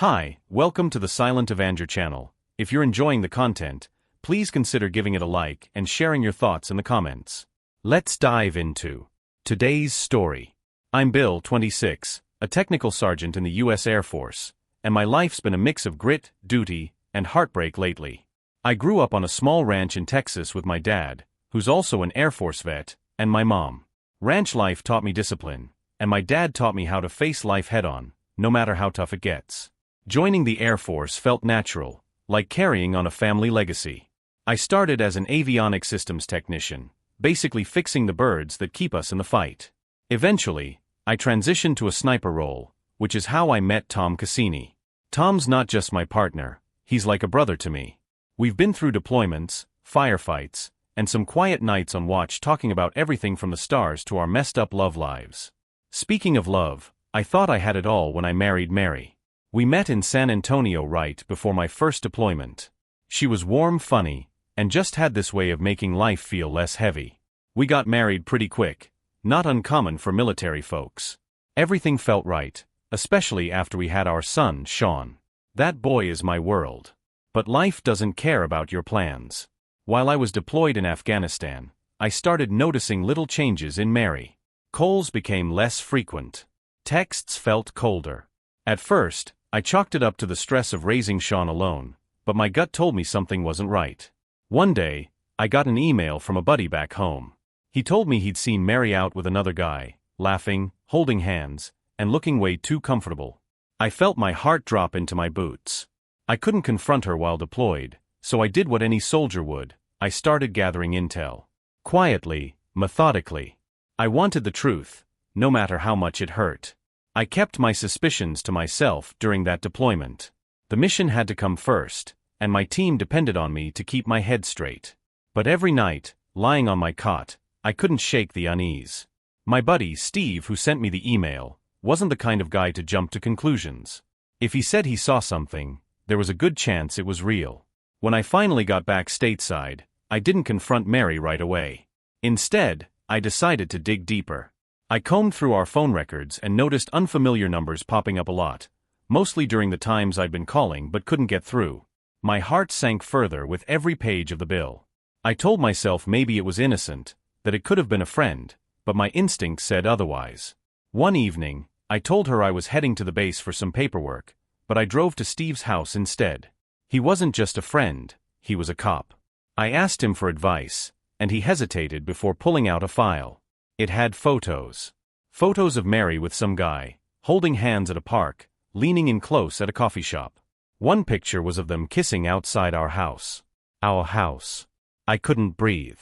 Hi, welcome to the Silent Avenger channel. If you're enjoying the content, please consider giving it a like and sharing your thoughts in the comments. Let's dive into today's story. I'm Bill, 26, a technical sergeant in the U.S. Air Force, and my life's been a mix of grit, duty, and heartbreak lately. I grew up on a small ranch in Texas with my dad, who's also an Air Force vet, and my mom. Ranch life taught me discipline, and my dad taught me how to face life head-on, no matter how tough it gets. Joining the Air Force felt natural, like carrying on a family legacy. I started as an avionics systems technician, basically fixing the birds that keep us in the fight. Eventually, I transitioned to a sniper role, which is how I met Tom Cassini. Tom's not just my partner, he's like a brother to me. We've been through deployments, firefights, and some quiet nights on watch talking about everything from the stars to our messed up love lives. Speaking of love, I thought I had it all when I married Mary. We met in San Antonio right before my first deployment. She was warm, funny, and just had this way of making life feel less heavy. We got married pretty quick, not uncommon for military folks. Everything felt right, especially after we had our son, Sean. That boy is my world. But life doesn't care about your plans. While I was deployed in Afghanistan, I started noticing little changes in Mary. Calls became less frequent. Texts felt colder. At first, I chalked it up to the stress of raising Sean alone, but my gut told me something wasn't right. One day, I got an email from a buddy back home. He told me he'd seen Mary out with another guy, laughing, holding hands, and looking way too comfortable. I felt my heart drop into my boots. I couldn't confront her while deployed, so I did what any soldier would. I started gathering intel. Quietly, methodically. I wanted the truth, no matter how much it hurt. I kept my suspicions to myself during that deployment. The mission had to come first, and my team depended on me to keep my head straight. But every night, lying on my cot, I couldn't shake the unease. My buddy, Steve, who sent me the email, wasn't the kind of guy to jump to conclusions. If he said he saw something, there was a good chance it was real. When I finally got back stateside, I didn't confront Mary right away. Instead, I decided to dig deeper. I combed through our phone records and noticed unfamiliar numbers popping up a lot, mostly during the times I'd been calling but couldn't get through. My heart sank further with every page of the bill. I told myself maybe it was innocent, that it could have been a friend, but my instinct said otherwise. One evening, I told her I was heading to the base for some paperwork, but I drove to Steve's house instead. He wasn't just a friend, he was a cop. I asked him for advice, and he hesitated before pulling out a file. It had photos. Photos of Mary with some guy, holding hands at a park, leaning in close at a coffee shop. One picture was of them kissing outside our house. Our house. I couldn't breathe.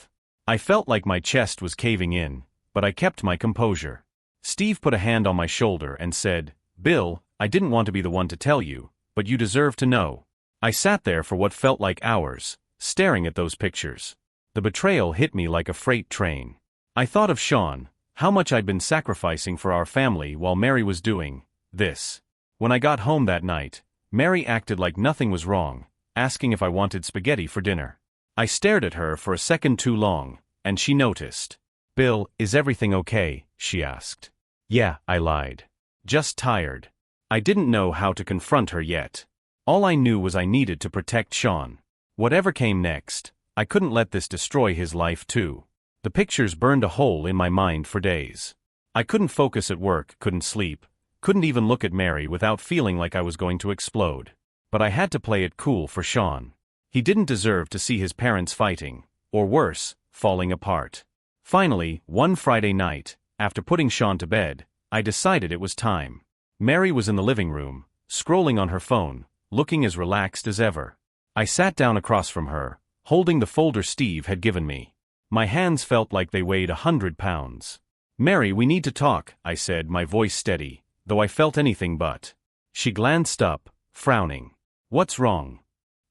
I felt like my chest was caving in, but I kept my composure. Steve put a hand on my shoulder and said, "Bill, I didn't want to be the one to tell you, but you deserve to know." I sat there for what felt like hours, staring at those pictures. The betrayal hit me like a freight train. I thought of Sean, how much I'd been sacrificing for our family while Mary was doing this. When I got home that night, Mary acted like nothing was wrong, asking if I wanted spaghetti for dinner. I stared at her for a second too long, and she noticed. "Bill, is everything okay?" she asked. "Yeah," I lied. "Just tired." I didn't know how to confront her yet. All I knew was I needed to protect Sean. Whatever came next, I couldn't let this destroy his life too. The pictures burned a hole in my mind for days. I couldn't focus at work, couldn't sleep, couldn't even look at Mary without feeling like I was going to explode. But I had to play it cool for Sean. He didn't deserve to see his parents fighting, or worse, falling apart. Finally, one Friday night, after putting Sean to bed, I decided it was time. Mary was in the living room, scrolling on her phone, looking as relaxed as ever. I sat down across from her, holding the folder Steve had given me. My hands felt like they weighed 100 pounds. "Mary, we need to talk," I said, my voice steady, though I felt anything but. She glanced up, frowning. "What's wrong?"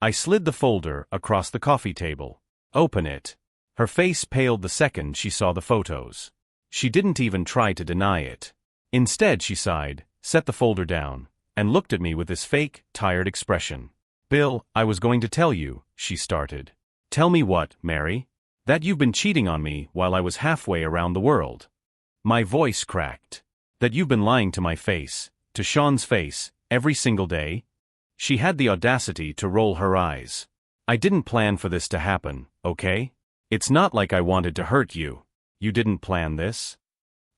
I slid the folder across the coffee table. "Open it." Her face paled the second she saw the photos. She didn't even try to deny it. Instead, she sighed, set the folder down, and looked at me with this fake, tired expression. "Bill, I was going to tell you," she started. "Tell me what, Mary?" "That you've been cheating on me while I was halfway around the world." My voice cracked. "That you've been lying to my face, to Sean's face, every single day?" She had the audacity to roll her eyes. I didn't plan for this to happen, okay? It's not like I wanted to hurt you. You didn't plan this?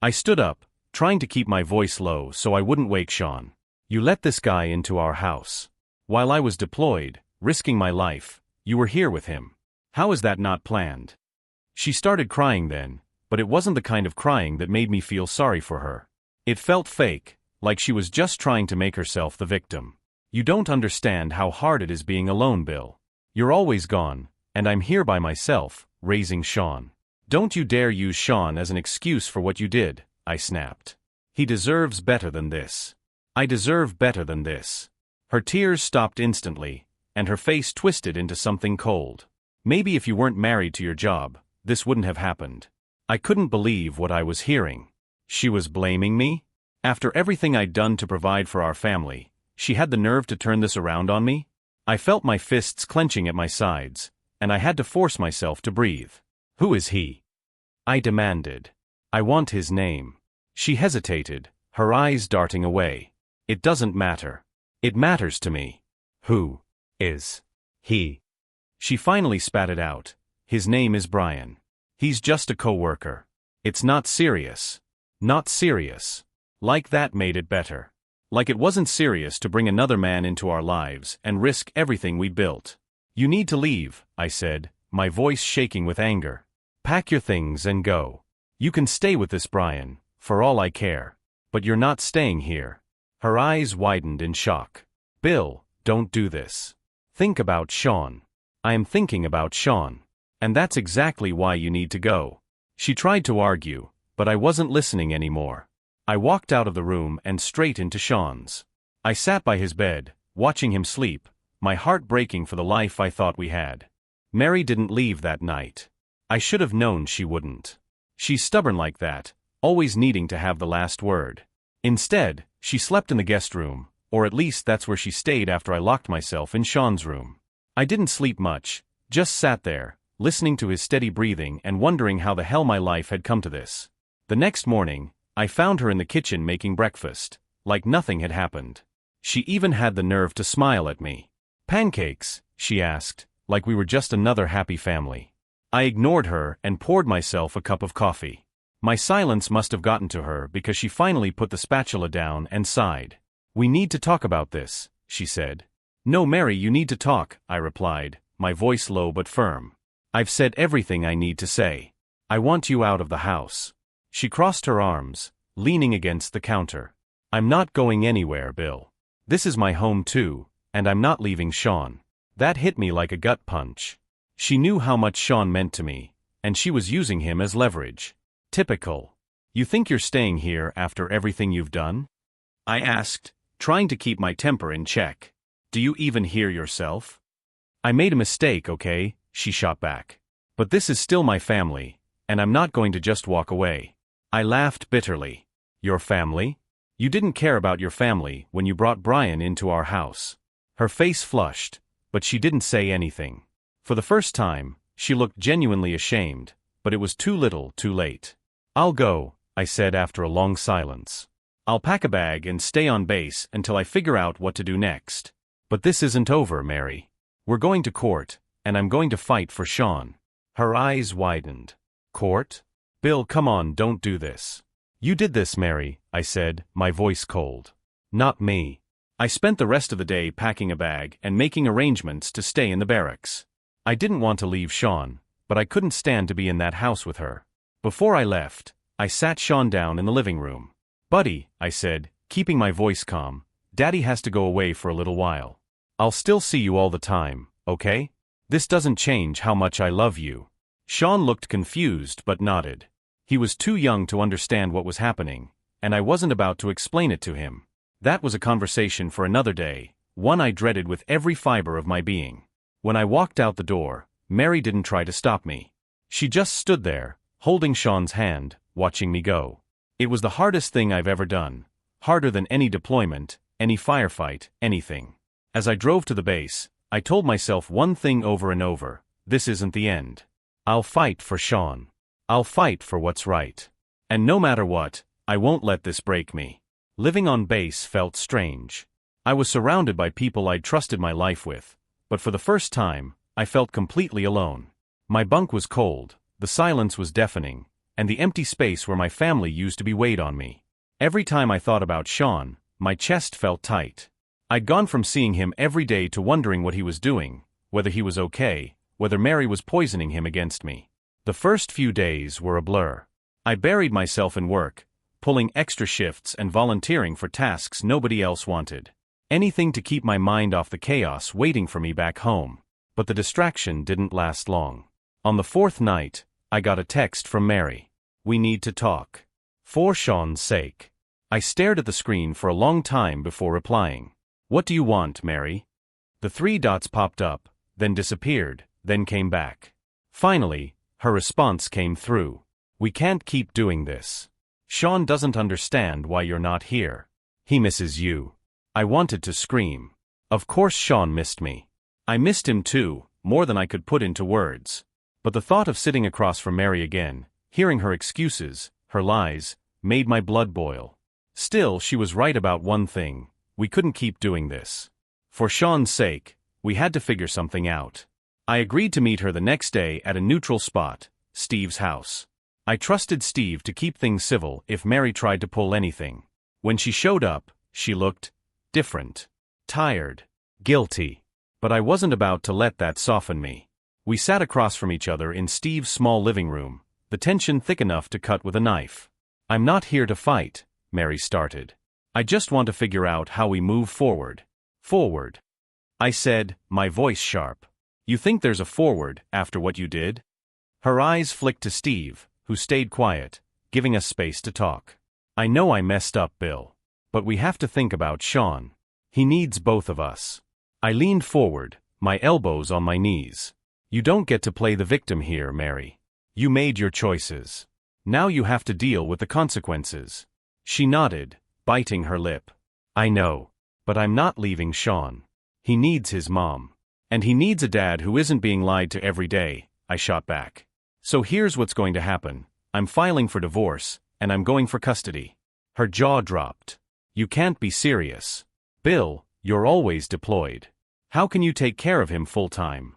I stood up, trying to keep my voice low so I wouldn't wake Sean. You let this guy into our house. While I was deployed, risking my life, you were here with him. How is that not planned? She started crying then, but it wasn't the kind of crying that made me feel sorry for her. It felt fake, like she was just trying to make herself the victim. You don't understand how hard it is being alone, Bill. You're always gone, and I'm here by myself, raising Sean. Don't you dare use Sean as an excuse for what you did, I snapped. He deserves better than this. I deserve better than this. Her tears stopped instantly, and her face twisted into something cold. Maybe if you weren't married to your job, this wouldn't have happened. I couldn't believe what I was hearing. She was blaming me? After everything I'd done to provide for our family, she had the nerve to turn this around on me? I felt my fists clenching at my sides, and I had to force myself to breathe. Who is he? I demanded. I want his name. She hesitated, her eyes darting away. It doesn't matter. It matters to me. Who is he? She finally spat it out. His name is Brian. He's just a coworker. It's not serious. Not serious. Like that made it better. Like it wasn't serious to bring another man into our lives and risk everything we built. You need to leave, I said, my voice shaking with anger. Pack your things and go. You can stay with this Brian, for all I care. But you're not staying here. Her eyes widened in shock. Bill, don't do this. Think about Sean. I am thinking about Sean. And that's exactly why you need to go. She tried to argue, but I wasn't listening anymore. I walked out of the room and straight into Sean's. I sat by his bed, watching him sleep, my heart breaking for the life I thought we had. Mary didn't leave that night. I should have known she wouldn't. She's stubborn like that, always needing to have the last word. Instead, she slept in the guest room, or at least that's where she stayed after I locked myself in Sean's room. I didn't sleep much, just sat there, listening to his steady breathing and wondering how the hell my life had come to this. The next morning, I found her in the kitchen making breakfast, like nothing had happened. She even had the nerve to smile at me. Pancakes, she asked, like we were just another happy family. I ignored her and poured myself a cup of coffee. My silence must have gotten to her because she finally put the spatula down and sighed. We need to talk about this, she said. No, Mary, you need to talk, I replied, my voice low but firm. I've said everything I need to say. I want you out of the house. She crossed her arms, leaning against the counter. I'm not going anywhere, Bill. This is my home too, and I'm not leaving Sean. That hit me like a gut punch. She knew how much Sean meant to me, and she was using him as leverage. Typical. You think you're staying here after everything you've done? I asked, trying to keep my temper in check. Do you even hear yourself? I made a mistake, okay, she shot back. But this is still my family, and I'm not going to just walk away. I laughed bitterly. Your family? You didn't care about your family when you brought Brian into our house. Her face flushed, but she didn't say anything. For the first time, she looked genuinely ashamed, but it was too little, too late. I'll go, I said after a long silence. I'll pack a bag and stay on base until I figure out what to do next. But this isn't over, Mary. We're going to court, and I'm going to fight for Sean. Her eyes widened. Court? Bill, come on, don't do this. You did this, Mary, I said, my voice cold. Not me. I spent the rest of the day packing a bag and making arrangements to stay in the barracks. I didn't want to leave Sean, but I couldn't stand to be in that house with her. Before I left, I sat Sean down in the living room. Buddy, I said, keeping my voice calm, Daddy has to go away for a little while. I'll still see you all the time, okay? This doesn't change how much I love you. Sean looked confused but nodded. He was too young to understand what was happening, and I wasn't about to explain it to him. That was a conversation for another day, one I dreaded with every fiber of my being. When I walked out the door, Mary didn't try to stop me. She just stood there, holding Sean's hand, watching me go. It was the hardest thing I've ever done, harder than any deployment, any firefight, anything. As I drove to the base, I told myself one thing over and over: this isn't the end. I'll fight for Sean. I'll fight for what's right. And no matter what, I won't let this break me. Living on base felt strange. I was surrounded by people I'd trusted my life with, but for the first time, I felt completely alone. My bunk was cold, the silence was deafening, and the empty space where my family used to be weighed on me. Every time I thought about Sean, my chest felt tight. I'd gone from seeing him every day to wondering what he was doing, whether he was okay, whether Mary was poisoning him against me. The first few days were a blur. I buried myself in work, pulling extra shifts and volunteering for tasks nobody else wanted. Anything to keep my mind off the chaos waiting for me back home. But the distraction didn't last long. On the fourth night, I got a text from Mary. "We need to talk. For Sean's sake." I stared at the screen for a long time before replying. "What do you want, Mary?" The 3 dots popped up, then disappeared, then came back. Finally, her response came through. "We can't keep doing this. Sean doesn't understand why you're not here. He misses you." I wanted to scream. Of course Sean missed me. I missed him too, more than I could put into words. But the thought of sitting across from Mary again, hearing her excuses, her lies, made my blood boil. Still, she was right about one thing: we couldn't keep doing this. For Sean's sake, we had to figure something out. I agreed to meet her the next day at a neutral spot, Steve's house. I trusted Steve to keep things civil if Mary tried to pull anything. When she showed up, she looked different. Tired. Guilty. But I wasn't about to let that soften me. We sat across from each other in Steve's small living room, the tension thick enough to cut with a knife. "I'm not here to fight," Mary started. "I just want to figure out how we move forward." "Forward?" I said, my voice sharp. "You think there's a forward after what you did?" Her eyes flicked to Steve, who stayed quiet, giving us space to talk. "I know I messed up, Bill. But we have to think about Sean. He needs both of us." I leaned forward, my elbows on my knees. "You don't get to play the victim here, Mary. You made your choices. Now you have to deal with the consequences." She nodded, biting her lip. "I know. But I'm not leaving Sean. He needs his mom. And he needs a dad who isn't being lied to every day," I shot back. "So here's what's going to happen. I'm filing for divorce, and I'm going for custody." Her jaw dropped. "You can't be serious. Bill, you're always deployed. How can you take care of him full-time?"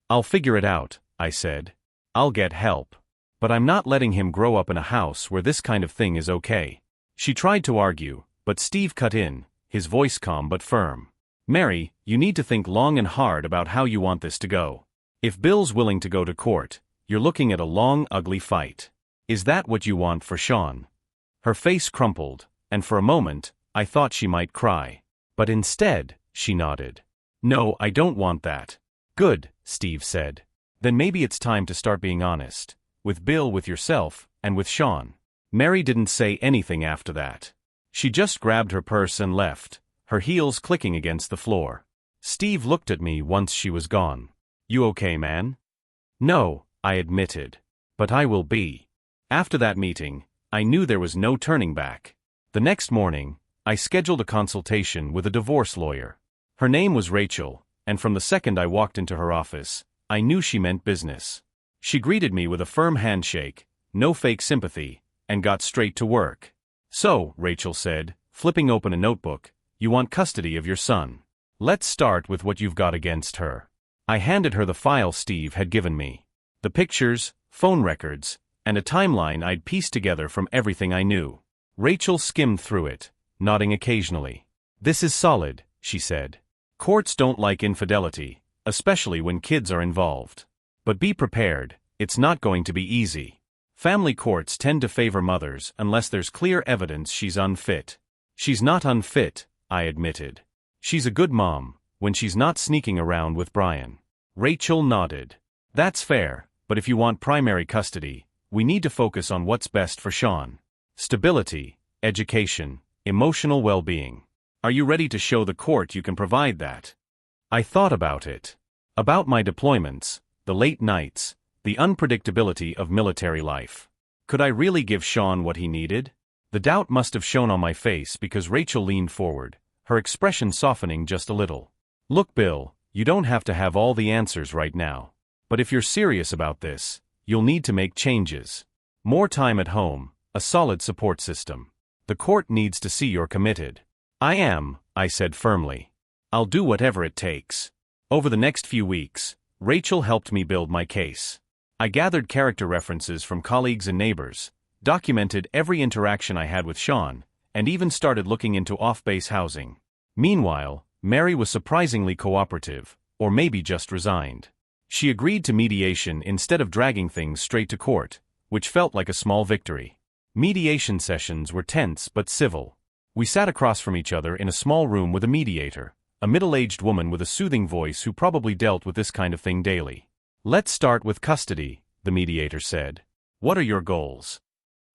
"I'll figure it out," I said. "I'll get help. But I'm not letting him grow up in a house where this kind of thing is okay." She tried to argue, but Steve cut in, his voice calm but firm. "Mary, you need to think long and hard about how you want this to go. If Bill's willing to go to court, you're looking at a long, ugly fight. Is that what you want for Sean?" Her face crumpled, and for a moment, I thought she might cry. But instead, she nodded. "No, I don't want that." "Good," Steve said. "Then maybe it's time to start being honest. With Bill, with yourself, and with Sean." Mary didn't say anything after that. She just grabbed her purse and left, her heels clicking against the floor. Steve looked at me once she was gone. "You okay, man?" "No," I admitted. "But I will be." After that meeting, I knew there was no turning back. The next morning, I scheduled a consultation with a divorce lawyer. Her name was Rachel, and from the second I walked into her office, I knew she meant business. She greeted me with a firm handshake, no fake sympathy, and got straight to work. "So," Rachel said, flipping open a notebook, "you want custody of your son. Let's start with what you've got against her." I handed her the file Steve had given me. The pictures, phone records, and a timeline I'd pieced together from everything I knew. Rachel skimmed through it, nodding occasionally. "This is solid," she said. "Courts don't like infidelity, especially when kids are involved. But be prepared, it's not going to be easy. Family courts tend to favor mothers unless there's clear evidence she's unfit." "She's not unfit," I admitted. "She's a good mom, when she's not sneaking around with Brian." Rachel nodded. "That's fair, but if you want primary custody, we need to focus on what's best for Sean. Stability, education, emotional well-being. Are you ready to show the court you can provide that?" I thought about it. About my deployments, the late nights, the unpredictability of military life. Could I really give Sean what he needed? The doubt must have shown on my face because Rachel leaned forward, her expression softening just a little. "Look, Bill, you don't have to have all the answers right now. But if you're serious about this, you'll need to make changes. More time at home, a solid support system. The court needs to see you're committed." "I am," I said firmly. I'll do whatever it takes. Over the next few weeks, Rachel helped me build my case. I gathered character references from colleagues and neighbors, documented every interaction I had with Sean, and even started looking into off-base housing. Meanwhile, Mary was surprisingly cooperative, or maybe just resigned. She agreed to mediation instead of dragging things straight to court, which felt like a small victory. Mediation sessions were tense but civil. We sat across from each other in a small room with a mediator, a middle-aged woman with a soothing voice who probably dealt with this kind of thing daily. "Let's start with custody," the mediator said. "What are your goals?"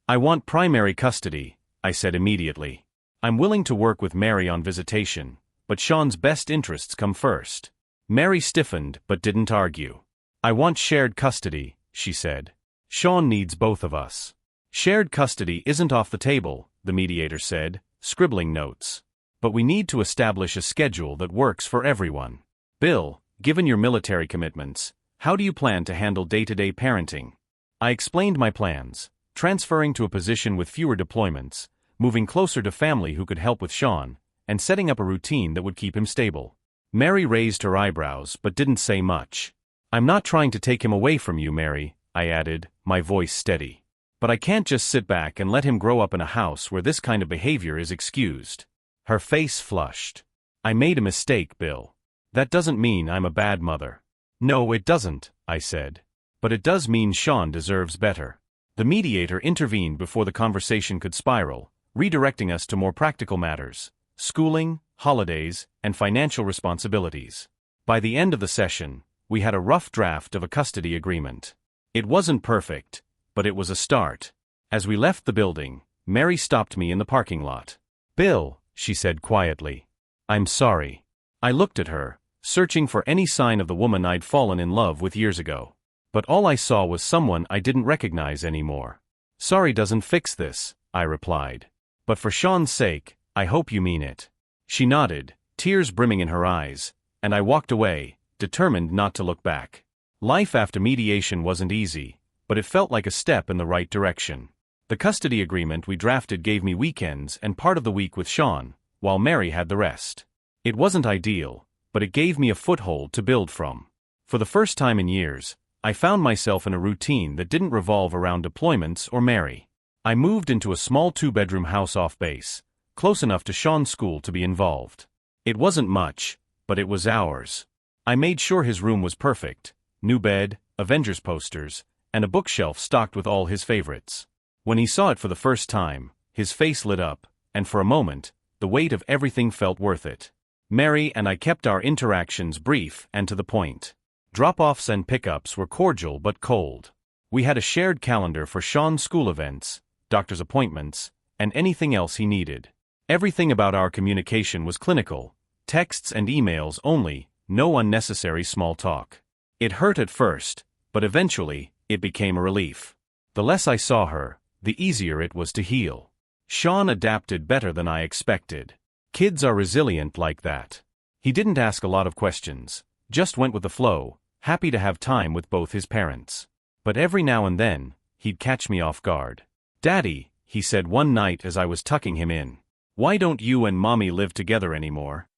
"I want primary custody," I said immediately. "I'm willing to work with Mary on visitation, but Sean's best interests come first." Mary stiffened but didn't argue. "I want shared custody," she said. "Sean needs both of us." "Shared custody isn't off the table," the mediator said, scribbling notes. "But we need to establish a schedule that works for everyone. Bill, given your military commitments, how do you plan to handle day-to-day parenting?" I explained my plans, transferring to a position with fewer deployments, moving closer to family who could help with Sean, and setting up a routine that would keep him stable. Mary raised her eyebrows but didn't say much. "I'm not trying to take him away from you, Mary," I added, my voice steady. "But I can't just sit back and let him grow up in a house where this kind of behavior is excused." Her face flushed. "I made a mistake, Bill. That doesn't mean I'm a bad mother." "No, it doesn't," I said. "But it does mean Sean deserves better." The mediator intervened before the conversation could spiral, redirecting us to more practical matters: schooling, holidays, and financial responsibilities. By the end of the session, we had a rough draft of a custody agreement. It wasn't perfect, but it was a start. As we left the building, Mary stopped me in the parking lot. "Bill," she said quietly, "I'm sorry." I looked at her, searching for any sign of the woman I'd fallen in love with years ago. But all I saw was someone I didn't recognize anymore. "Sorry doesn't fix this," I replied. "But for Sean's sake, I hope you mean it." She nodded, tears brimming in her eyes, and I walked away, determined not to look back. Life after mediation wasn't easy, but it felt like a step in the right direction. The custody agreement we drafted gave me weekends and part of the week with Sean, while Mary had the rest. It wasn't ideal, but it gave me a foothold to build from. For the first time in years, I found myself in a routine that didn't revolve around deployments or Mary. I moved into a small 2-bedroom house off base, close enough to Sean's school to be involved. It wasn't much, but it was ours. I made sure his room was perfect: new bed, Avengers posters, and a bookshelf stocked with all his favorites. When he saw it for the first time, his face lit up, and for a moment, the weight of everything felt worth it. Mary and I kept our interactions brief and to the point. Drop-offs and pickups were cordial but cold. We had a shared calendar for Sean's school events, doctor's appointments, and anything else he needed. Everything about our communication was clinical: texts and emails only, no unnecessary small talk. It hurt at first, but eventually, it became a relief. The less I saw her, the easier it was to heal. Sean adapted better than I expected. Kids are resilient like that. He didn't ask a lot of questions, just went with the flow, happy to have time with both his parents. But every now and then, he'd catch me off guard. "Daddy," he said one night as I was tucking him in, "why don't you and Mommy live together anymore?"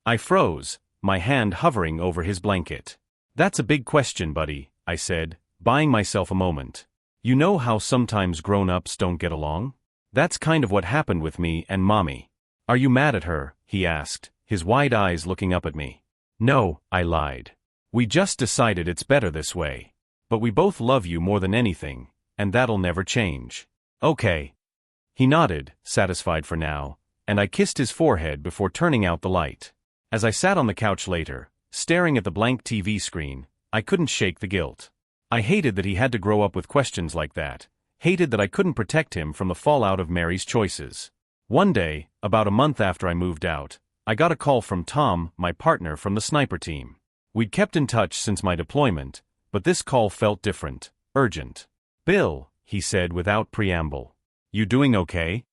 I froze, my hand hovering over his blanket. "That's a big question, buddy," I said, buying myself a moment. "You know how sometimes grown-ups don't get along? That's kind of what happened with me and Mommy." "Are you mad at her?" he asked, his wide eyes looking up at me. "No," I lied. "We just decided it's better this way. But we both love you more than anything, and that'll never change." "Okay." He nodded, satisfied for now, and I kissed his forehead before turning out the light. As I sat on the couch later, staring at the blank TV screen, I couldn't shake the guilt. I hated that he had to grow up with questions like that, hated that I couldn't protect him from the fallout of Mary's choices. One day, about a month after I moved out, I got a call from Tom, my partner from the sniper team. We'd kept in touch since my deployment, but this call felt different, urgent. "Bill," he said without preamble. "You doing okay?"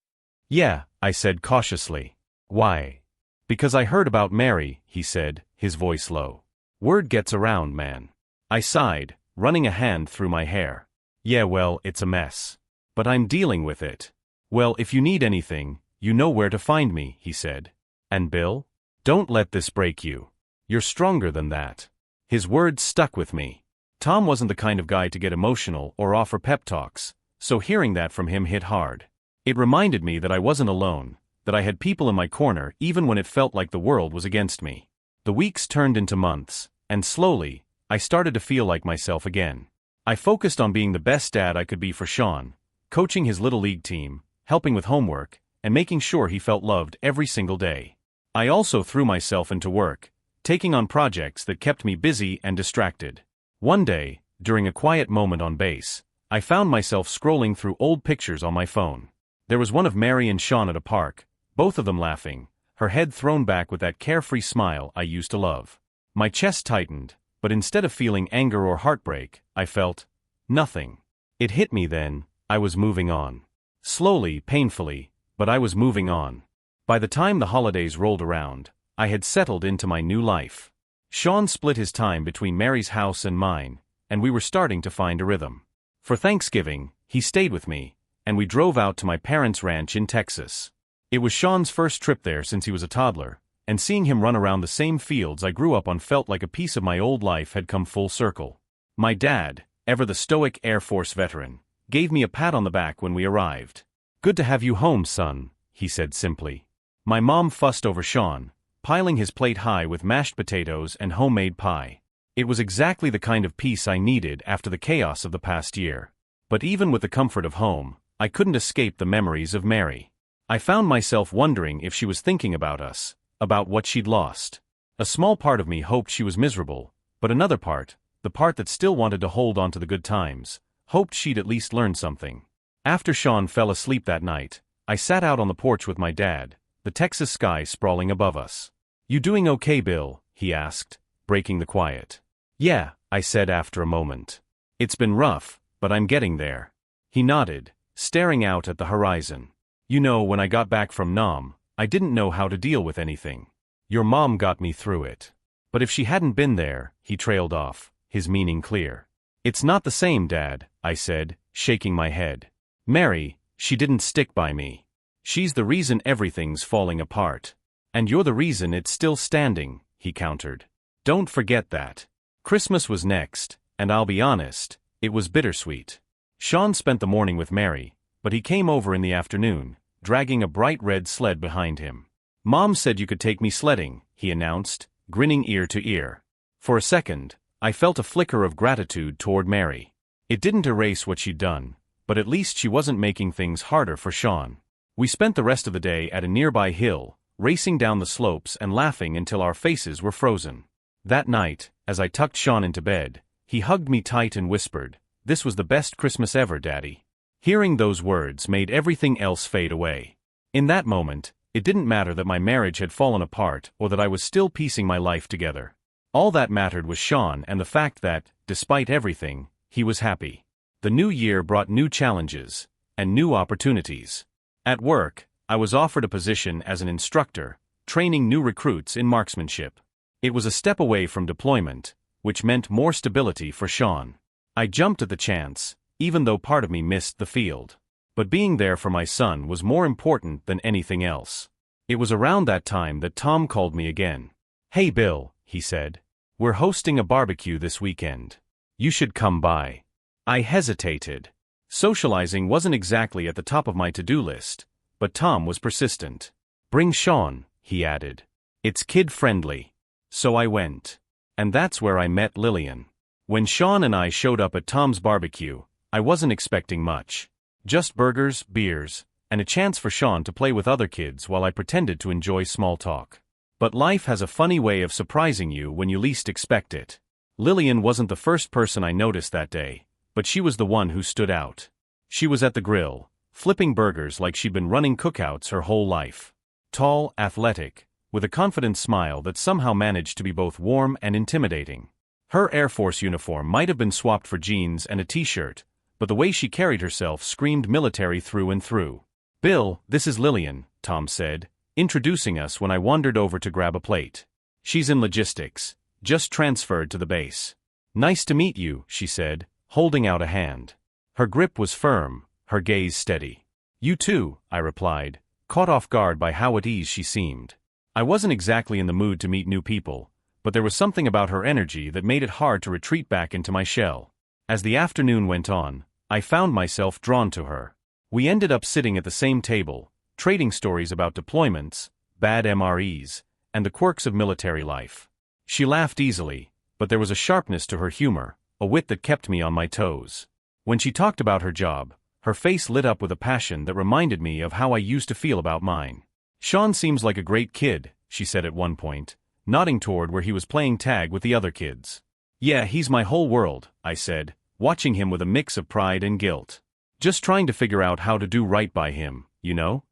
"Yeah," I said cautiously. "Why?" "Because I heard about Mary," he said, his voice low. "Word gets around, man." I sighed, running a hand through my hair. "Yeah, well, it's a mess. But I'm dealing with it." "Well, if you need anything, you know where to find me," he said. "And Bill?" Don't let this break you. You're stronger than that. His words stuck with me. Tom wasn't the kind of guy to get emotional or offer pep talks, so hearing that from him hit hard. It reminded me that I wasn't alone, that I had people in my corner even when it felt like the world was against me. The weeks turned into months, and slowly, I started to feel like myself again. I focused on being the best dad I could be for Sean, coaching his little league team, helping with homework, and making sure he felt loved every single day. I also threw myself into work, taking on projects that kept me busy and distracted. One day, during a quiet moment on base, I found myself scrolling through old pictures on my phone. There was one of Mary and Sean at a park, both of them laughing, her head thrown back with that carefree smile I used to love. My chest tightened, but instead of feeling anger or heartbreak, I felt nothing. It hit me then, I was moving on. Slowly, painfully, but I was moving on. By the time the holidays rolled around, I had settled into my new life. Sean split his time between Mary's house and mine, and we were starting to find a rhythm. For Thanksgiving, he stayed with me, and we drove out to my parents' ranch in Texas. It was Sean's first trip there since he was a toddler, and seeing him run around the same fields I grew up on felt like a piece of my old life had come full circle. My dad, ever the stoic Air Force veteran, gave me a pat on the back when we arrived. "Good to have you home, son," he said simply. My mom fussed over Sean, piling his plate high with mashed potatoes and homemade pie. It was exactly the kind of peace I needed after the chaos of the past year. But even with the comfort of home, I couldn't escape the memories of Mary. I found myself wondering if she was thinking about us, about what she'd lost. A small part of me hoped she was miserable, but another part, the part that still wanted to hold on to the good times, hoped she'd at least learn something. After Sean fell asleep that night, I sat out on the porch with my dad, the Texas sky sprawling above us. "You doing okay, Bill?" he asked, breaking the quiet. "Yeah," I said after a moment. "It's been rough, but I'm getting there." He nodded, staring out at the horizon. "You know, when I got back from Nam, I didn't know how to deal with anything. Your mom got me through it. But if she hadn't been there," he trailed off, his meaning clear. "It's not the same, Dad," I said, shaking my head. "Mary, she didn't stick by me. She's the reason everything's falling apart. And you're the reason it's still standing," he countered. "Don't forget that." Christmas was next, and I'll be honest, it was bittersweet. Sean spent the morning with Mary, but he came over in the afternoon, dragging a bright red sled behind him. "Mom said you could take me sledding," he announced, grinning ear to ear. For a second, I felt a flicker of gratitude toward Mary. It didn't erase what she'd done, but at least she wasn't making things harder for Sean. We spent the rest of the day at a nearby hill, racing down the slopes and laughing until our faces were frozen. That night, as I tucked Sean into bed, he hugged me tight and whispered, "This was the best Christmas ever, Daddy." Hearing those words made everything else fade away. In that moment, it didn't matter that my marriage had fallen apart or that I was still piecing my life together. All that mattered was Sean and the fact that, despite everything, he was happy. The new year brought new challenges and new opportunities. At work, I was offered a position as an instructor, training new recruits in marksmanship. It was a step away from deployment, which meant more stability for Sean. I jumped at the chance, even though part of me missed the field. But being there for my son was more important than anything else. It was around that time that Tom called me again. "Hey Bill," he said. "We're hosting a barbecue this weekend. You should come by." I hesitated. Socializing wasn't exactly at the top of my to-do list, but Tom was persistent. "Bring Sean," he added. "It's kid-friendly." So I went. And that's where I met Lillian. When Sean and I showed up at Tom's barbecue, I wasn't expecting much. Just burgers, beers, and a chance for Sean to play with other kids while I pretended to enjoy small talk. But life has a funny way of surprising you when you least expect it. Lillian wasn't the first person I noticed that day, but she was the one who stood out. She was at the grill, flipping burgers like she'd been running cookouts her whole life. Tall, athletic, with a confident smile that somehow managed to be both warm and intimidating. Her Air Force uniform might have been swapped for jeans and a t-shirt, but the way she carried herself screamed military through and through. "Bill, this is Lillian," Tom said, introducing us when I wandered over to grab a plate. "She's in logistics, just transferred to the base." "Nice to meet you," she said, holding out a hand. Her grip was firm, her gaze steady. "You too," I replied, caught off guard by how at ease she seemed. I wasn't exactly in the mood to meet new people, but there was something about her energy that made it hard to retreat back into my shell. As the afternoon went on, I found myself drawn to her. We ended up sitting at the same table, trading stories about deployments, bad MREs, and the quirks of military life. She laughed easily, but there was a sharpness to her humor, a wit that kept me on my toes. When she talked about her job, her face lit up with a passion that reminded me of how I used to feel about mine. "Sean seems like a great kid," she said at one point, nodding toward where he was playing tag with the other kids. "Yeah, he's my whole world," I said, watching him with a mix of pride and guilt. "Just trying to figure out how to do right by him, you know?"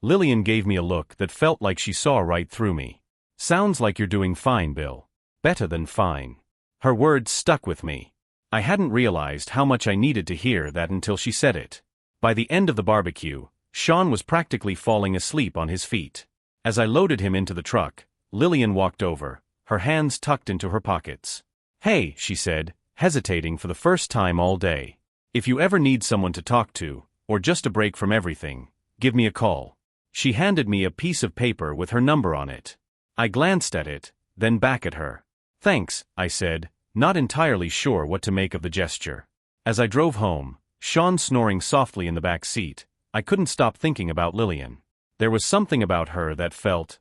Lillian gave me a look that felt like she saw right through me. "Sounds like you're doing fine, Bill. Better than fine." Her words stuck with me. I hadn't realized how much I needed to hear that until she said it. By the end of the barbecue, Sean was practically falling asleep on his feet. As I loaded him into the truck, Lillian walked over, her hands tucked into her pockets. "Hey," she said, hesitating for the first time all day. "If you ever need someone to talk to, or just a break from everything, give me a call." She handed me a piece of paper with her number on it. I glanced at it, then back at her. "Thanks," I said, not entirely sure what to make of the gesture. As I drove home, Sean snoring softly in the back seat, I couldn't stop thinking about Lillian. There was something about her that felt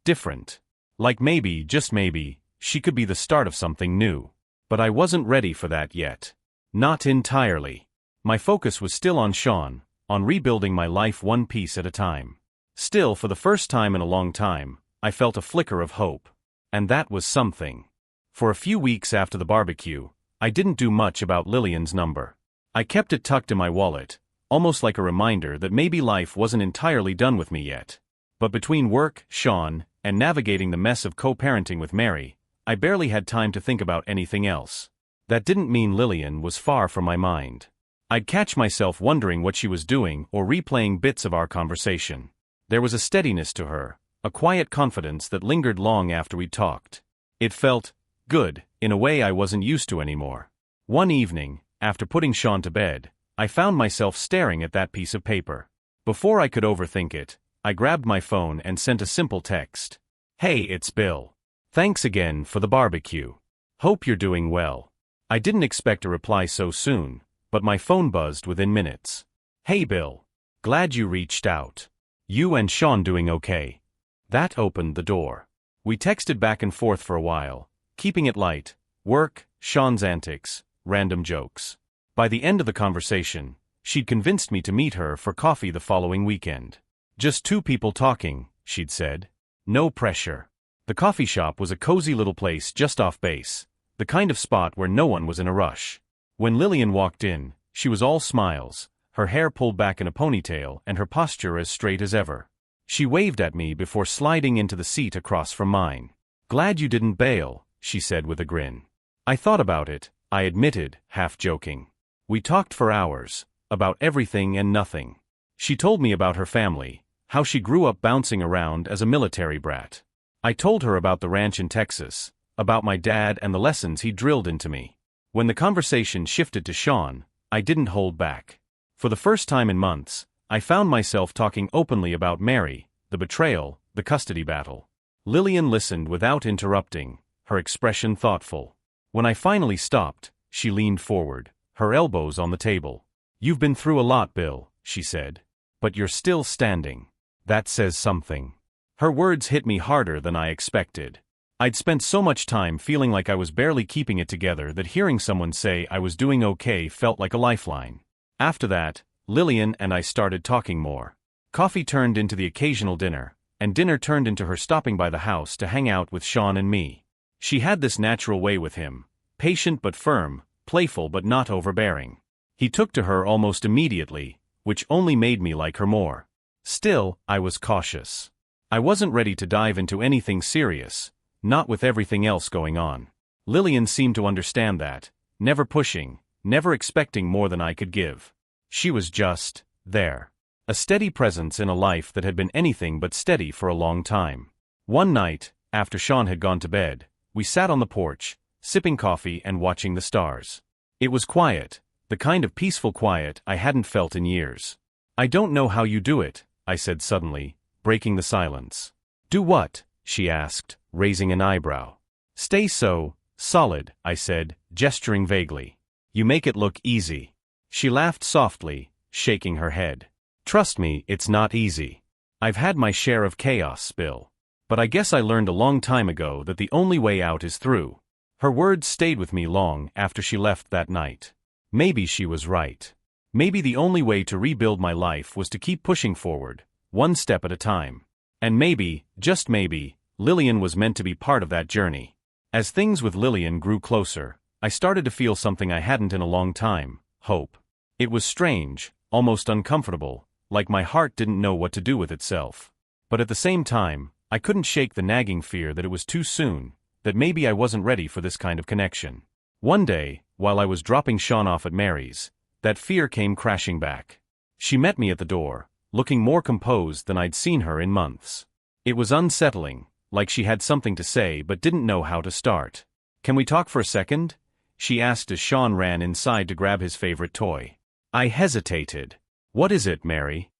different. Like maybe, just maybe, she could be the start of something new. But I wasn't ready for that yet. Not entirely. My focus was still on Sean, on rebuilding my life one piece at a time. Still, for the first time in a long time, I felt a flicker of hope. And that was something. For a few weeks after the barbecue, I didn't do much about Lillian's number. I kept it tucked in my wallet, almost like a reminder that maybe life wasn't entirely done with me yet. But between work, Sean, and navigating the mess of co-parenting with Mary, I barely had time to think about anything else. That didn't mean Lillian was far from my mind. I'd catch myself wondering what she was doing or replaying bits of our conversation. There was a steadiness to her, a quiet confidence that lingered long after we'd talked. It felt good, in a way I wasn't used to anymore. One evening, after putting Sean to bed, I found myself staring at that piece of paper. Before I could overthink it, I grabbed my phone and sent a simple text. "Hey, it's Bill. Thanks again for the barbecue. Hope you're doing well." I didn't expect a reply so soon, but my phone buzzed within minutes. "Hey Bill. Glad you reached out. You and Sean doing okay?" That opened the door. We texted back and forth for a while, keeping it light, work, Sean's antics, random jokes. By the end of the conversation, she'd convinced me to meet her for coffee the following weekend. "Just two people talking," she'd said. "No pressure." The coffee shop was a cozy little place just off base, the kind of spot where no one was in a rush. When Lillian walked in, she was all smiles, her hair pulled back in a ponytail and her posture as straight as ever. She waved at me before sliding into the seat across from mine. "Glad you didn't bail," she said with a grin. "I thought about it," I admitted, half joking. We talked for hours, about everything and nothing. She told me about her family, how she grew up bouncing around as a military brat. I told her about the ranch in Texas, about my dad and the lessons he drilled into me. When the conversation shifted to Sean, I didn't hold back. For the first time in months, I found myself talking openly about Mary, the betrayal, the custody battle. Lillian listened without interrupting, her expression thoughtful. When I finally stopped, she leaned forward, her elbows on the table. "You've been through a lot, Bill," she said. "But you're still standing. That says something." Her words hit me harder than I expected. I'd spent so much time feeling like I was barely keeping it together that hearing someone say I was doing okay felt like a lifeline. After that, Lillian and I started talking more. Coffee turned into the occasional dinner, and dinner turned into her stopping by the house to hang out with Sean and me. She had this natural way with him, patient but firm, playful but not overbearing. He took to her almost immediately, which only made me like her more. Still, I was cautious. I wasn't ready to dive into anything serious, not with everything else going on. Lillian seemed to understand that, never pushing, never expecting more than I could give. She was just there. A steady presence in a life that had been anything but steady for a long time. One night, after Sean had gone to bed, we sat on the porch, sipping coffee and watching the stars. It was quiet, the kind of peaceful quiet I hadn't felt in years. "I don't know how you do it," I said suddenly, breaking the silence. "Do what?" she asked, raising an eyebrow. Stay so solid, I said, gesturing vaguely. You make it look easy. She laughed softly, shaking her head. Trust me, it's not easy. I've had my share of chaos, Bill. But I guess I learned a long time ago that the only way out is through. Her words stayed with me long after she left that night. Maybe she was right. Maybe the only way to rebuild my life was to keep pushing forward, one step at a time. And maybe, just maybe, Lillian was meant to be part of that journey. As things with Lillian grew closer, I started to feel something I hadn't in a long time: hope. It was strange, almost uncomfortable, like my heart didn't know what to do with itself. But at the same time, I couldn't shake the nagging fear that it was too soon, that maybe I wasn't ready for this kind of connection. One day, while I was dropping Sean off at Mary's, that fear came crashing back. She met me at the door, looking more composed than I'd seen her in months. It was unsettling, like she had something to say but didn't know how to start. Can we talk for a second? She asked as Sean ran inside to grab his favorite toy. I hesitated. What is it, Mary?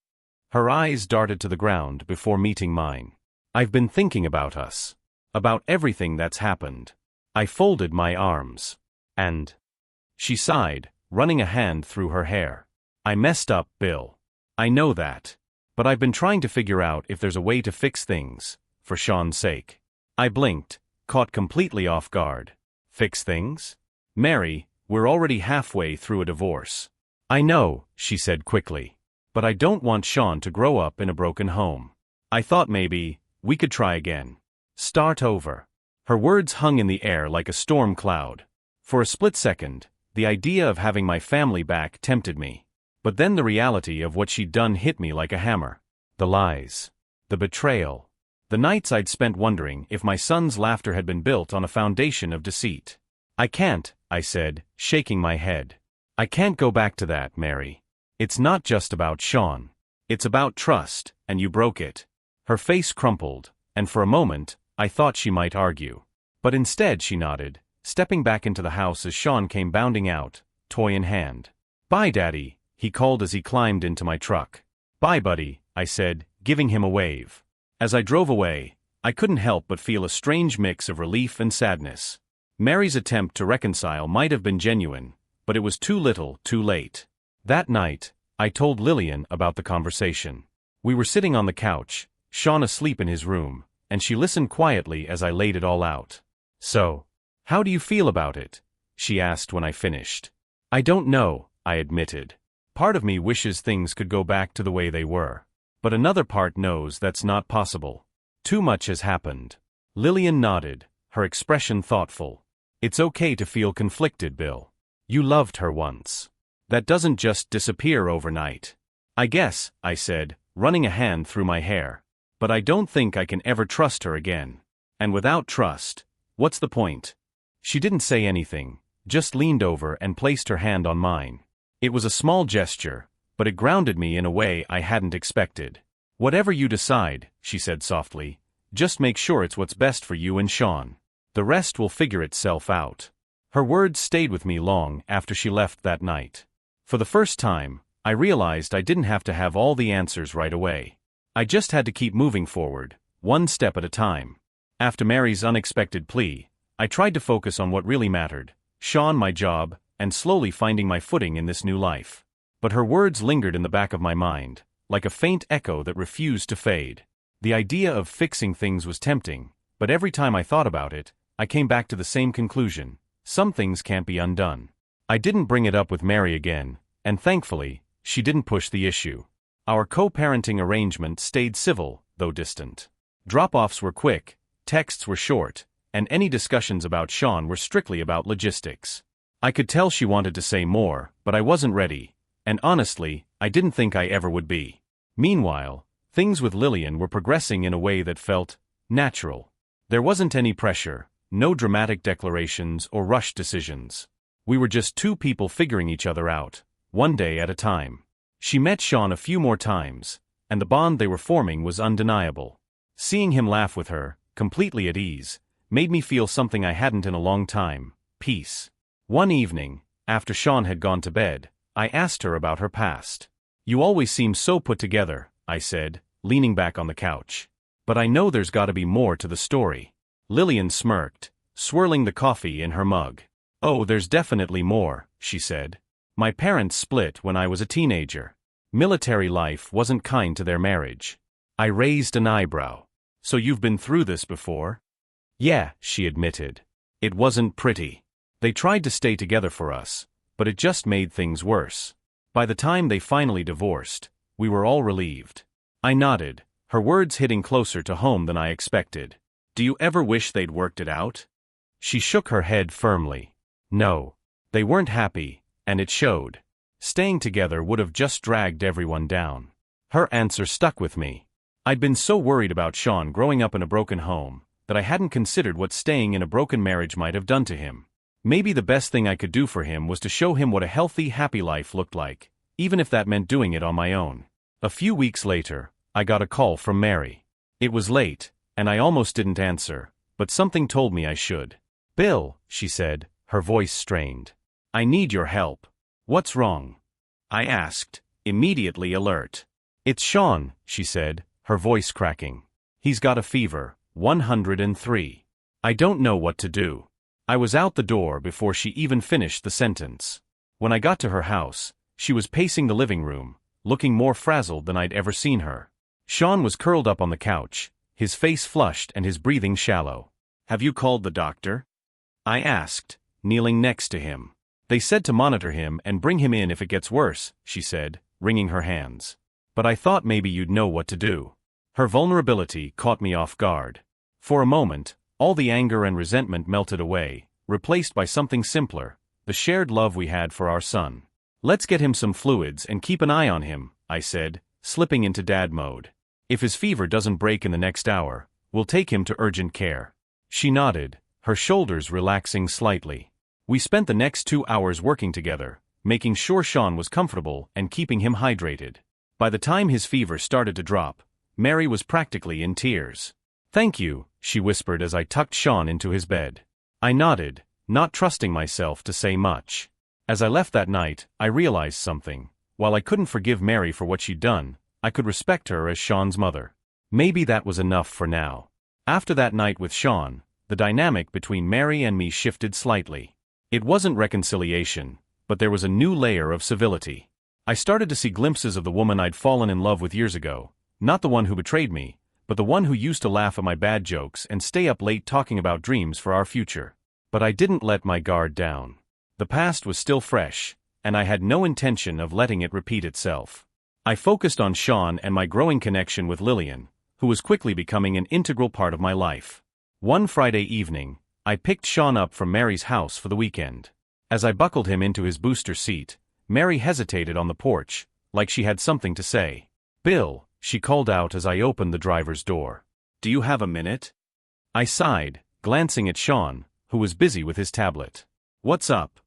Her eyes darted to the ground before meeting mine. I've been thinking about us. About everything that's happened. I folded my arms. And she sighed, running a hand through her hair. I messed up, Bill. I know that. But I've been trying to figure out if there's a way to fix things, for Sean's sake. I blinked, caught completely off guard. Fix things? Mary, we're already halfway through a divorce. I know, she said quickly. But I don't want Sean to grow up in a broken home. I thought maybe we could try again. Start over. Her words hung in the air like a storm cloud. For a split second, the idea of having my family back tempted me. But then the reality of what she'd done hit me like a hammer. The lies. The betrayal. The nights I'd spent wondering if my son's laughter had been built on a foundation of deceit. I can't, I said, shaking my head. I can't go back to that, Mary. It's not just about Sean. It's about trust, and you broke it. Her face crumpled, and for a moment, I thought she might argue. But instead she nodded, stepping back into the house as Sean came bounding out, toy in hand. Bye, Daddy, he called as he climbed into my truck. Bye, buddy, I said, giving him a wave. As I drove away, I couldn't help but feel a strange mix of relief and sadness. Mary's attempt to reconcile might have been genuine, but it was too little, too late. That night, I told Lillian about the conversation. We were sitting on the couch, Sean asleep in his room, and she listened quietly as I laid it all out. So, how do you feel about it? She asked when I finished. I don't know, I admitted. Part of me wishes things could go back to the way they were. But another part knows that's not possible. Too much has happened. Lillian nodded, her expression thoughtful. It's okay to feel conflicted, Bill. You loved her once. That doesn't just disappear overnight. I guess, I said, running a hand through my hair. But I don't think I can ever trust her again. And without trust, what's the point? She didn't say anything, just leaned over and placed her hand on mine. It was a small gesture, but it grounded me in a way I hadn't expected. Whatever you decide, she said softly, just make sure it's what's best for you and Sean. The rest will figure itself out. Her words stayed with me long after she left that night. For the first time, I realized I didn't have to have all the answers right away. I just had to keep moving forward, one step at a time. After Mary's unexpected plea, I tried to focus on what really mattered: Sean, my job, and slowly finding my footing in this new life. But her words lingered in the back of my mind, like a faint echo that refused to fade. The idea of fixing things was tempting, but every time I thought about it, I came back to the same conclusion: some things can't be undone. I didn't bring it up with Mary again, and thankfully, she didn't push the issue. Our co-parenting arrangement stayed civil, though distant. Drop-offs were quick, texts were short, and any discussions about Sean were strictly about logistics. I could tell she wanted to say more, but I wasn't ready, and honestly, I didn't think I ever would be. Meanwhile, things with Lillian were progressing in a way that felt natural. There wasn't any pressure, no dramatic declarations or rushed decisions. We were just two people figuring each other out, one day at a time. She met Sean a few more times, and the bond they were forming was undeniable. Seeing him laugh with her, completely at ease, made me feel something I hadn't in a long time: peace. One evening, after Sean had gone to bed, I asked her about her past. You always seem so put together, I said, leaning back on the couch. But I know there's gotta be more to the story. Lillian smirked, swirling the coffee in her mug. Oh, there's definitely more, she said. My parents split when I was a teenager. Military life wasn't kind to their marriage. I raised an eyebrow. So you've been through this before? Yeah, she admitted. It wasn't pretty. They tried to stay together for us, but it just made things worse. By the time they finally divorced, we were all relieved. I nodded, her words hitting closer to home than I expected. Do you ever wish they'd worked it out? She shook her head firmly. No. They weren't happy, and it showed. Staying together would have just dragged everyone down. Her answer stuck with me. I'd been so worried about Sean growing up in a broken home that I hadn't considered what staying in a broken marriage might have done to him. Maybe the best thing I could do for him was to show him what a healthy, happy life looked like, even if that meant doing it on my own. A few weeks later, I got a call from Mary. It was late, and I almost didn't answer, but something told me I should. Bill, she said, her voice strained. I need your help. What's wrong? I asked, immediately alert. It's Sean, she said, her voice cracking. He's got a fever, 103. I don't know what to do. I was out the door before she even finished the sentence. When I got to her house, she was pacing the living room, looking more frazzled than I'd ever seen her. Sean was curled up on the couch, his face flushed and his breathing shallow. Have you called the doctor? I asked, kneeling next to him. They said to monitor him and bring him in if it gets worse, she said, wringing her hands. But I thought maybe you'd know what to do. Her vulnerability caught me off guard. For a moment, all the anger and resentment melted away, replaced by something simpler, the shared love we had for our son. Let's get him some fluids and keep an eye on him, I said, slipping into dad mode. If his fever doesn't break in the next hour, we'll take him to urgent care. She nodded, her shoulders relaxing slightly. We spent the next 2 hours working together, making sure Sean was comfortable and keeping him hydrated. By the time his fever started to drop, Mary was practically in tears. Thank you, she whispered as I tucked Sean into his bed. I nodded, not trusting myself to say much. As I left that night, I realized something. While I couldn't forgive Mary for what she'd done, I could respect her as Sean's mother. Maybe that was enough for now. After that night with Sean, the dynamic between Mary and me shifted slightly. It wasn't reconciliation, but there was a new layer of civility. I started to see glimpses of the woman I'd fallen in love with years ago, not the one who betrayed me, but the one who used to laugh at my bad jokes and stay up late talking about dreams for our future. But I didn't let my guard down. The past was still fresh, and I had no intention of letting it repeat itself. I focused on Sean and my growing connection with Lillian, who was quickly becoming an integral part of my life. One Friday evening, I picked Sean up from Mary's house for the weekend. As I buckled him into his booster seat, Mary hesitated on the porch, like she had something to say. Bill, she called out as I opened the driver's door. Do you have a minute? I sighed, glancing at Sean, who was busy with his tablet. What's up?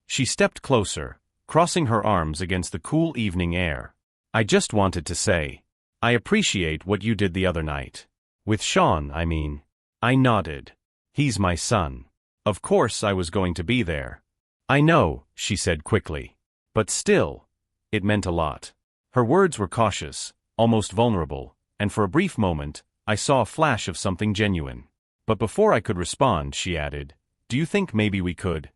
She stepped closer, crossing her arms against the cool evening air. I just wanted to say, I appreciate what you did the other night. With Sean, I mean. I nodded. He's my son. Of course I was going to be there. I know, she said quickly. But still, it meant a lot. Her words were cautious, almost vulnerable, and for a brief moment, I saw a flash of something genuine. But before I could respond, she added, Do you think maybe we could?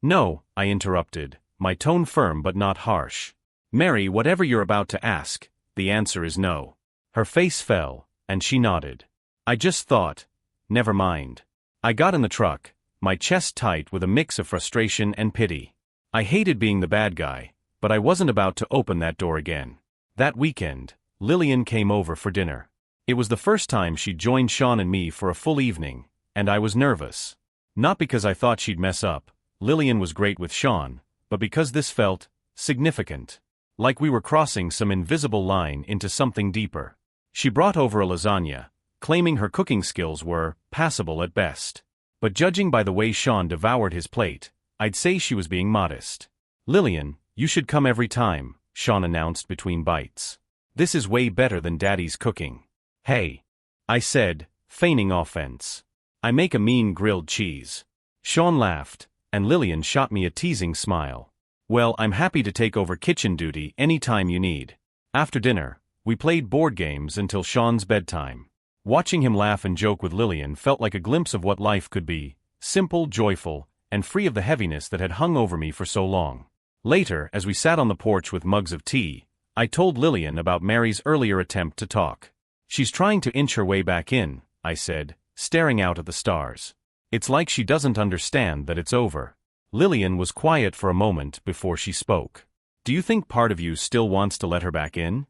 No, I interrupted, my tone firm but not harsh. Mary, whatever you're about to ask, the answer is no. Her face fell, and she nodded. I just thought, never mind. I got in the truck, my chest tight with a mix of frustration and pity. I hated being the bad guy, but I wasn't about to open that door again. That weekend, Lillian came over for dinner. It was the first time she'd joined Sean and me for a full evening, and I was nervous. Not because I thought she'd mess up, Lillian was great with Sean, but because this felt significant. Like we were crossing some invisible line into something deeper. She brought over a lasagna, claiming her cooking skills were passable at best. But judging by the way Sean devoured his plate, I'd say she was being modest. Lillian, you should come every time, Sean announced between bites. This is way better than Daddy's cooking. Hey, I said, feigning offense. I make a mean grilled cheese. Sean laughed, and Lillian shot me a teasing smile. Well, I'm happy to take over kitchen duty any time you need. After dinner, we played board games until Sean's bedtime. Watching him laugh and joke with Lillian felt like a glimpse of what life could be, simple, joyful, and free of the heaviness that had hung over me for so long. Later, as we sat on the porch with mugs of tea, I told Lillian about Mary's earlier attempt to talk. "She's trying to inch her way back in," I said, staring out at the stars. "It's like she doesn't understand that it's over." Lillian was quiet for a moment before she spoke. "Do you think part of you still wants to let her back in?"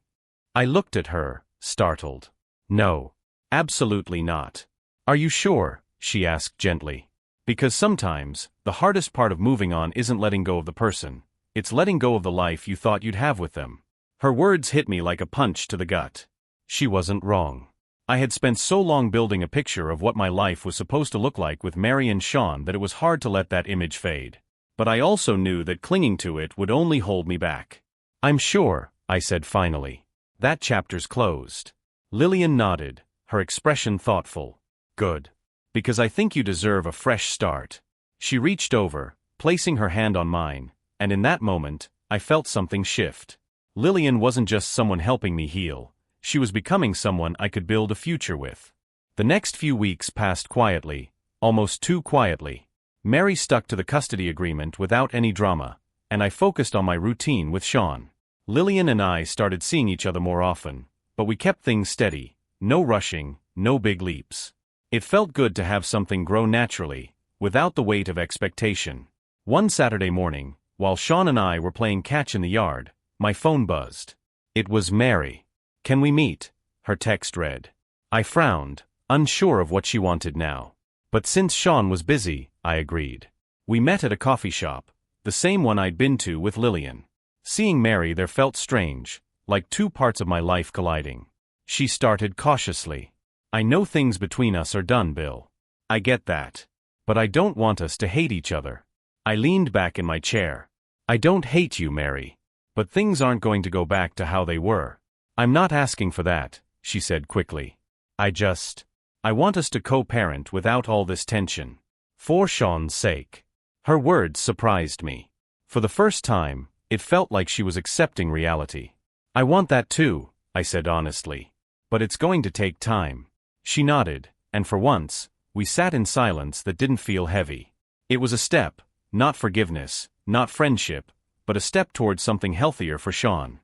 I looked at her, startled. "No. Absolutely not." "Are you sure?" she asked gently. "Because sometimes, the hardest part of moving on isn't letting go of the person. It's letting go of the life you thought you'd have with them." Her words hit me like a punch to the gut. She wasn't wrong. I had spent so long building a picture of what my life was supposed to look like with Mary and Sean that it was hard to let that image fade. But I also knew that clinging to it would only hold me back. "I'm sure," I said finally. "That chapter's closed." Lillian nodded, her expression thoughtful. "Good. Because I think you deserve a fresh start." She reached over, placing her hand on mine, and in that moment, I felt something shift. Lillian wasn't just someone helping me heal. She was becoming someone I could build a future with. The next few weeks passed quietly, almost too quietly. Mary stuck to the custody agreement without any drama, and I focused on my routine with Sean. Lillian and I started seeing each other more often, but we kept things steady, no rushing, no big leaps. It felt good to have something grow naturally, without the weight of expectation. One Saturday morning, while Sean and I were playing catch in the yard, my phone buzzed. It was Mary. "Can we meet?" her text read. I frowned, unsure of what she wanted now. But since Sean was busy, I agreed. We met at a coffee shop, the same one I'd been to with Lillian. Seeing Mary there felt strange, like two parts of my life colliding. She started cautiously. "I know things between us are done, Bill. I get that. But I don't want us to hate each other." I leaned back in my chair. "I don't hate you, Mary. But things aren't going to go back to how they were." "I'm not asking for that," she said quickly. I want us to co-parent without all this tension. For Sean's sake." Her words surprised me. For the first time, it felt like she was accepting reality. "I want that too," I said honestly. "But it's going to take time." She nodded, and for once, we sat in silence that didn't feel heavy. It was a step, not forgiveness, not friendship, but a step towards something healthier for Sean.